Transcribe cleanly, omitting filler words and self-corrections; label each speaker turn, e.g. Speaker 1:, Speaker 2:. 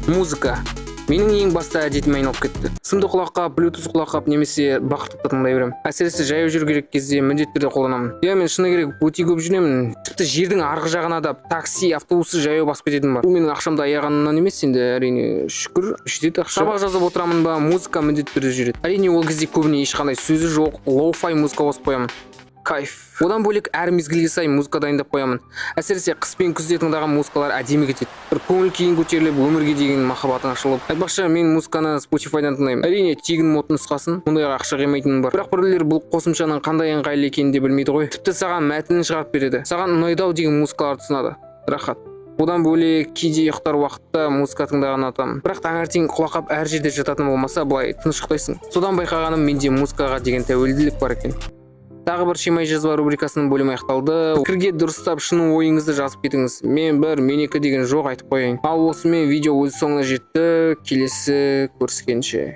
Speaker 1: Музыка. Менің ең басты әдетіме айналып кетті. Сымды құлаққа, Bluetooth құлаққа немесе бақыртып тыңдай беремін. Әсіресе жаяу жүру керек кезде міндетті түрде қолданамын. Иә, мен шыны керек өте көп жүремін. Тіпті жердің арғы жағына да такси, автобусы жаяу басып кететінім бар. Бұл менің ақшамды аяғанымнан емес, енді әрине шүкір, жетеді ақша. Сабақ жазып отырамын ба, музыка міндетті түрде жүреді. Әрине ол кезде көбіне ешқандай сөзі жоқ, лоу-фай музыка қосып қоямын. Кайф. Одан бөлек әр мезгілге сай музыка дайындап қоямын. Әсіресе қыс пен күзде тыңдаған музыкалар әдемі кетеді. Бір көңіл күйің көтеріліп, өмірге деген махаббатың ашылып. Айтпақшы, мен музыканы Spotify-дан тыңдаймын. Әрине, тегін мод нұсқасын, мұндайға ақша қимайтыным бар. Бірақ біреулер бұл қосымшаның қандай ыңғайлы екенін де білмейді ғой. Тіпті саған мәтінін шығарып береді. Саған ұнайды деген музыкаларды ұсынады. Рахат. Одан бөлек кейде ұйықтар уақытта музыка тыңдаған атам. Бірақ таңертең құлақап әр жерде жататын болмаса, былай тыныш ұйықтайсың. Содан байқағаным менде музыкаға деген тәуелділік бар екен. Тағы бір шимай жазба рубрикасының бөлімі аяқталды. Пікірге дұрыстап шыны ойыңызды жазып кетіңіз. Мен бір, мен екі деген жоқ айтып қояйын. Ал осымен видео өз соңына жетті. Келесі көріскенше.